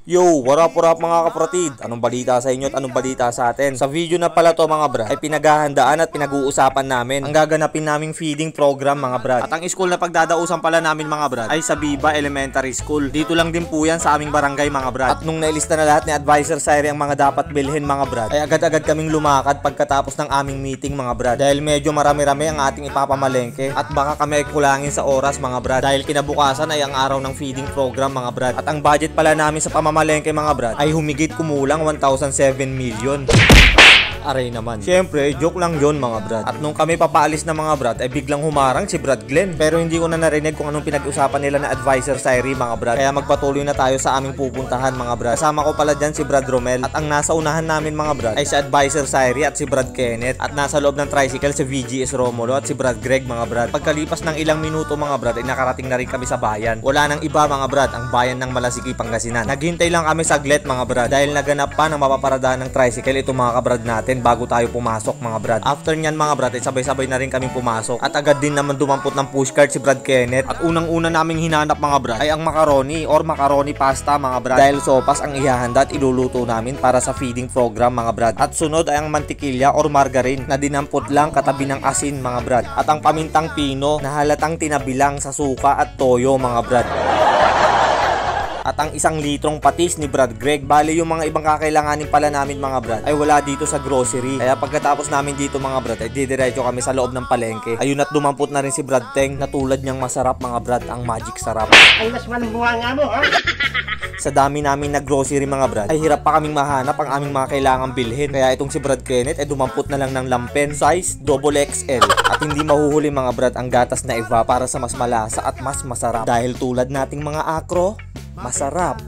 Yo, what up mga kapatid? Anong balita sa inyo at anong balita sa atin? Sa video na pala to mga brad, ay pinaghahandaan at pinag-uusapan namin ang gaganapin naming feeding program mga brad. At ang school na pagdadausan pala namin mga brad ay sa Biba Elementary School. Dito lang din po yan sa aming barangay mga brad. At nung nailista na lahat ni Advisor Syrie ang mga dapat bilhin mga brad, ay agad-agad kaming lumakad pagkatapos ng aming meeting mga brad. Dahil medyo marami-rami ang ating ipapamalengke at baka kami ay kulangin sa oras mga brad. Dahil kinabukasan ay ang araw ng feeding program mga brad. At ang budget pala namin sa pamamalengke mga brad ay humigit kumulang 1,007 million. Aray naman. Siyempre, joke lang yon mga brad. At nung kami papaalis na mga brad, ay biglang humarang si Brad Glenn. Pero hindi ko na narinig kung anong pinag-usapan nila na Advisor Syrie mga brad. Kaya magpatuloy na tayo sa aming pupuntahan mga brad. Kasama ko pala dyan si Brad Romel. At ang nasa unahan namin mga brad ay si Advisor Syrie at si Brad Kenneth. At nasa loob ng tricycle si VGS Romulo at si Brad Greg mga brad. Pagkalipas ng ilang minuto mga brad ay nakarating na rin kami sa bayan. Wala nang iba mga brad, ang bayan ng Malasiki, Pangasinan. Naghintay lang kami saglit mga brad dahil naganap pa ng mapaparadahan ng tricycle itong mga kabrad natin bago tayo pumasok mga brad. After nyan mga brad ay sabay-sabay na rin kaming pumasok at agad din naman dumampot ng pushcart si Brad Kenneth. At unang-una naming hinanap mga brad ay ang macaroni or macaroni pasta mga brad, dahil sopas ang ihahanda at iluluto namin para sa feeding program mga brad. At sunod ay ang mantikilya or margarine na dinampot lang katabi ng asin mga brad. At ang pamintang pino na halatang tinabilang sa suka at toyo mga brad. At ang 1 litrong patis ni Brad Greg. Bali yung mga ibang kakailanganin pala namin mga brad ay wala dito sa grocery. Kaya pagkatapos namin dito mga brad ay didiretso kami sa loob ng palengke. Ayun at dumampot na rin si Brad Teng na tulad niyang masarap mga brad, ang magic sarap. Ay mas malunguha nga mo ha? Sa dami namin na grocery mga brad ay hirap pa kaming mahanap ang aming mga kailangang bilhin. Kaya itong si Brad Kenneth ay dumampot na lang ng lampen size XXL. At hindi mahuhuli mga brad ang gatas na Eva para sa mas malasa at mas masarap. Dahil tulad nating mga akro, masarap,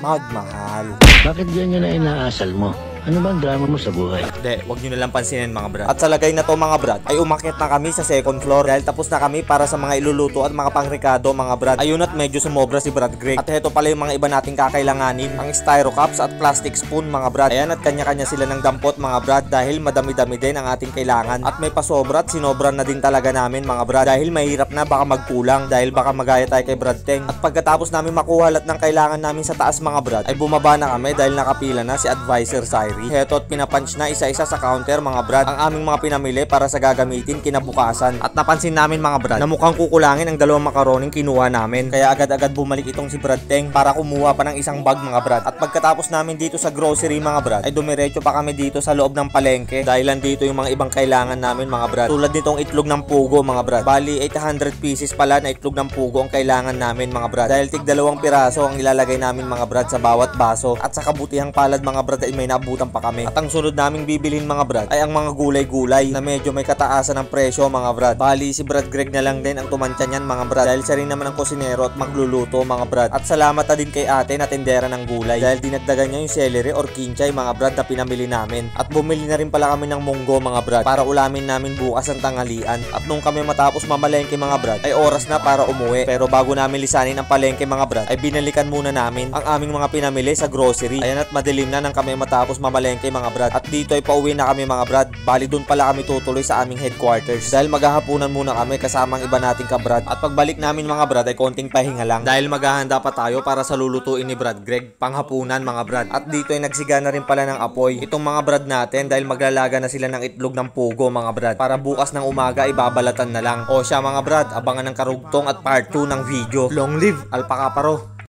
magmahal. Bakit ganyan na inaasal mo? Ano bang drama mo sa buhay? Hindi, wag nyo nalang pansinin mga brad. At sa lagay na to mga brad ay umakyat na kami sa second floor dahil tapos na kami para sa mga iluluto at mga pangrikado mga brad. Ayun at medyo sumobra si Brad Greg. At heto pala yung mga iba nating kakailanganin, ang styro cups at plastic spoon mga brad. Ayan at kanya-kanya sila ng dampot mga brad dahil madami-dami din ang ating kailangan. At may pasobra at sinobra na din talaga namin mga brad dahil mahirap na baka magkulang dahil baka magaya tayo kay Brad Teng. At pagkatapos namin makuha lahat ng kailangan namin sa taas mga brad ay bumaba na kami dahil nakapila na si Advisor Syrie. Heto at pinapunch na isa-isa sa counter mga brad ang aming mga pinamili para sa gagamitin kinabukasan. At napansin namin mga brad na mukhang kukulangin ang 2 makaroning kinuha namin. Kaya agad-agad bumalik itong si Brad Teng para kumuha pa ng 1 bag mga brad. At pagkatapos namin dito sa grocery mga brad ay dumiretso pa kami dito sa loob ng palengke dahil dito yung mga ibang kailangan namin mga brad. Tulad nitong itlog ng pugo mga brad. Bali 800 pieces pala na itlog ng pugo ang kailangan namin mga brad. Dahil tig 2 piraso ang ilalagay namin mga brad sa bawat baso. At sa kabutihang palad mga brad ay may naabutan pa kami. At ang sunod naming bibilhin mga brad ay ang mga gulay-gulay na medyo may kataasan ng presyo mga brad. Bali si Brad Greg na lang din ang tumantya niyan mga brad dahil siya rin naman ang kusinero at magluluto mga brad. At salamat na din kay ate na tendera ng gulay dahil dinagdagan niya yung celery or kinchay mga brad na pinamili namin. At bumili na rin pala kami ng munggo mga brad para ulamin namin bukas ang tanghalian. At nung kami matapos mamalengke mga brad ay oras na para umuwi. Pero bago namin lisanin ang palengke mga brad ay binalikan muna namin ang aming mga pinamili sa grocery. Ayan at madilim na nang kami matapos mamalengke mga brad. At dito ay pauwi na kami mga brad. Bali doon pala kami tutuloy sa aming headquarters dahil maghahapunan muna kami kasama ang iba nating kabrad. At pagbalik namin mga brad ay konting pahinga lang dahil maghahanda pa tayo para sa lulutuin ni Brad Greg panghapunan mga brad. At dito ay nagsiga na rin pala ng apoy itong mga brad natin dahil maglalaga na sila ng itlog ng pugo mga brad para bukas ng umaga ay babalatan na lang. O siya mga brad, abangan ng karugtong at part 2 ng video. Long live Alpaca Paro!